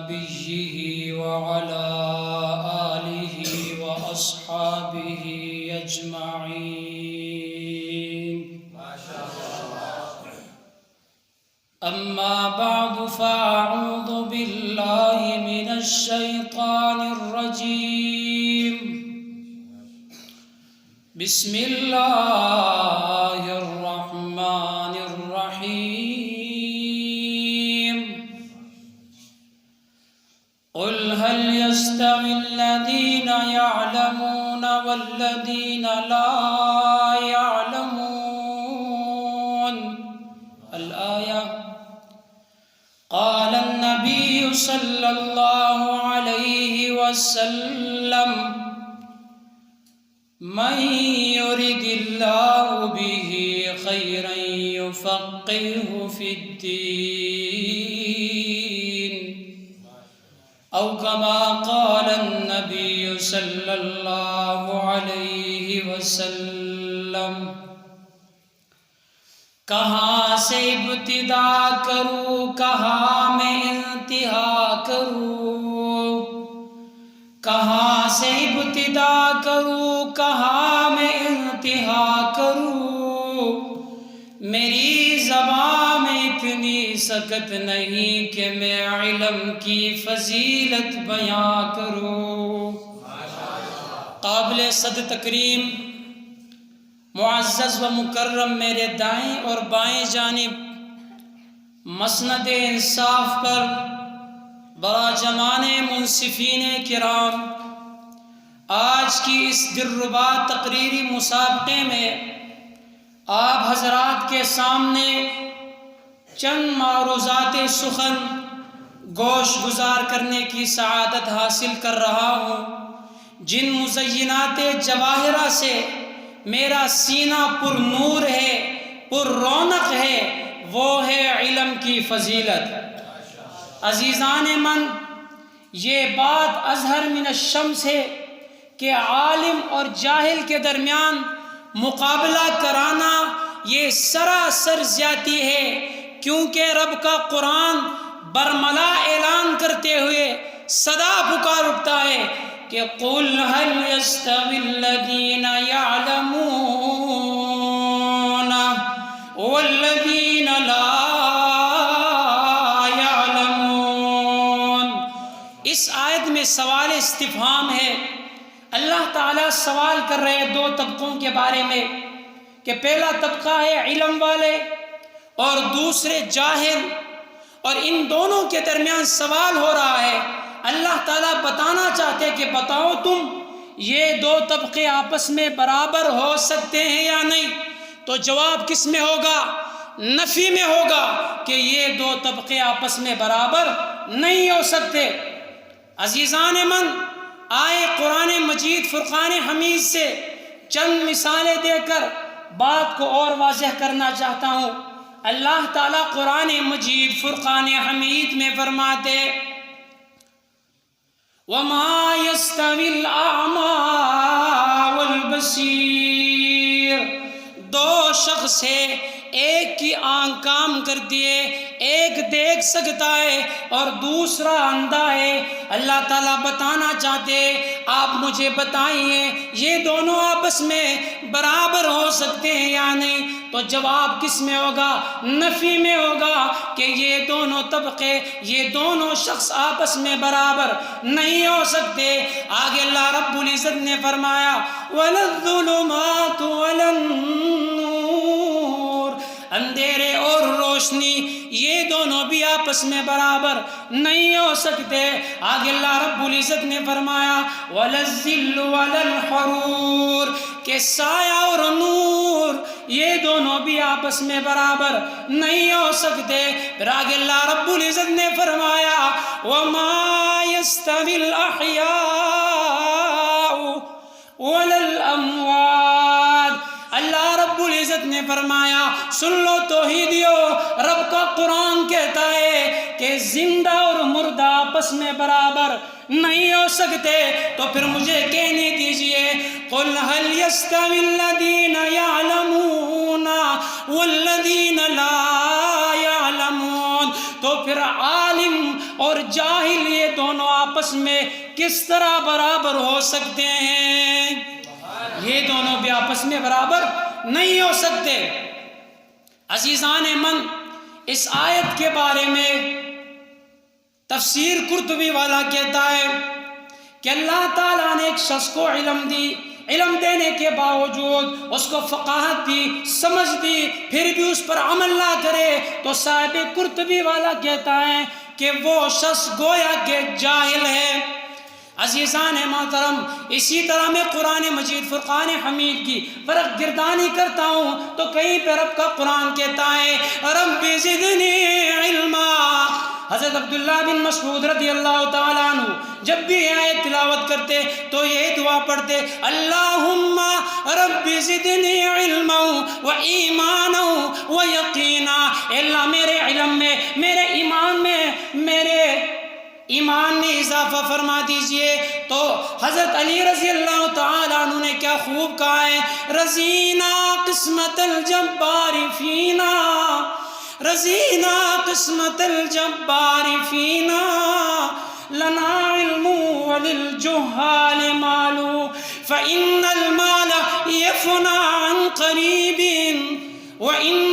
نبيه وعلى آله وأصحابه أجمعين. أما بعد فأعوذ بالله من الشيطان الرجيم. بسم الله الرحمن الرحيم. قل هل يستوي الذين يعلمون والذين لا يعلمون؟ الآية. قال النبي صلى الله عليه وسلم: من يرد الله به خيرا يفقهه في الدين، أو كما قال النبي صلى الله عليه وسلم. کہاں سے ابتدا کروں، کہاں میں انتہا کروں، کہاں سے ابتدا کروں، کہاں میں انتہا کروں، میری زبان میں اتنی سکت نہیں کہ میں علم کی فضیلت بیان کروں. قابل صد تکریم معزز و مکرم میرے دائیں اور بائیں جانب مسند انصاف پر براجمان منصفین کرام، آج کی اس دلربا تقریری مسابقے میں آپ حضرات کے سامنے چند معروضات سخن گوش گزار کرنے کی سعادت حاصل کر رہا ہوں، جن مزینات جواہرہ سے میرا سینہ پر نور ہے، پر رونق ہے، وہ ہے علم کی فضیلت. عزیزان من، یہ بات اظہر من الشمس ہے کہ عالم اور جاہل کے درمیان مقابلہ کرانا یہ سراسر زیادتی ہے، کیونکہ رب کا قرآن برملا اعلان کرتے ہوئے صدا پکار اٹھتا ہے کہ قُلْ هَلْ يَسْتَوِي الَّذِينَ يَعْلَمُونَ وَالَّذِينَ لَا يَعْلَمُونَ. اس آیت میں سوال استفہام ہے. اللہ تعالیٰ سوال کر رہے ہیں دو طبقوں کے بارے میں کہ پہلا طبقہ ہے علم والے اور دوسرے جاہل، اور ان دونوں کے درمیان سوال ہو رہا ہے. اللہ تعالیٰ بتانا چاہتے کہ بتاؤ تم یہ دو طبقے آپس میں برابر ہو سکتے ہیں یا نہیں؟ تو جواب کس میں ہوگا؟ نفی میں ہوگا کہ یہ دو طبقے آپس میں برابر نہیں ہو سکتے. عزیزان من، آئے قرآن مجید فرقان حمید سے چند مثالیں دے کر بات کو اور واضح کرنا چاہتا ہوں. اللہ تعالیٰ قرآن مجید فرقان حمید میں فرماتے: وَمَا يَسْتَوِي الْأَعْمَى وَالْبَصِيرُ. دو شخص ہے، ایک کی آنکھ کام کرتی ہے، ایک دیکھ سکتا ہے اور دوسرا اندھا ہے. اللہ تعالیٰ بتانا چاہتے آپ مجھے بتائیے یہ دونوں آپس میں برابر ہو سکتے ہیں یا نہیں؟ تو جواب کس میں ہوگا؟ نفی میں ہوگا کہ یہ دونوں طبقے، یہ دونوں شخص آپس میں برابر نہیں ہو سکتے. آگے اللہ رب العزت نے فرمایا: وَلَا الظُّلُمَاتُ وَلَا النُّورُ. اندھیرے اور روشنی یہ دونوں بھی آپس میں برابر نہیں ہو سکتے. آگے اللہ رب العزت نے فرمایا: وَلَا الظِّلُّ وَلَا الْحَرُورُ. کہ سایہ اور نور یہ دونوں بھی آپس میں برابر نہیں ہو سکتے. پھر آگے اللہ رب العزت نے فرمایا: وَمَا يَسْتَوِي الْأَحْيَاءُ وَلَا الْأَمْوَاتُ. اللہ رب العزت نے فرمایا، سن لو توحیدیو، رب کا قرآن کہتا ہے کہ زندہ اور مردہ آپس میں برابر نہیں ہو سکتے. تو پھر مجھے کہنے دیجئے: قُلْ هَلْ يَسْتَوِي الَّذِينَ يَعْلَمُونَ وَالَّذِينَ لَا يَعْلَمُونَ. تو پھر عالم اور جاہل یہ دونوں آپس میں کس طرح برابر ہو سکتے ہیں؟ یہ دونوں بھی آپس میں برابر نہیں ہو سکتے۔ عزیزان من، اس آیت کے بارے میں تفسیر قرطبی والا کہتا ہے کہ اللہ تعالیٰ نے ایک شخص کو علم دی، علم دینے کے باوجود اس کو فقاہت دی، سمجھ دی، پھر بھی اس پر عمل نہ کرے تو صاحب قرطبی والا کہتا ہے کہ وہ شخص گویا کہ جاہل ہے۔ عزیزان محترم، اسی طرح میں قرآن مجید فرقان حمید کی فرق گردانی کرتا ہوں تو کہیں پہ رب کا قرآن کہتا ہے رب زدنی علما۔ حضرت عبداللہ بن مسعود رضی اللہ تعالیٰ عنہ جب بھی آیت تلاوت کرتے تو یہ دعا پڑھتے اللہم رب زدنی علما و ایمانا و یقینا، اللہ میرے علم میں، میرے ایمان میں، میرے ایمان میں اضافہ فرما دیجئے۔ تو حضرت علی رضی اللہ تعالیٰ عنہ نے کیا خوب کہا ہے، رضینا قسمت الجبار فینا، رضینا قسمت الجبار فینا، لنا علم وللجہال مال، فإن المال يفنى عن قریب وإن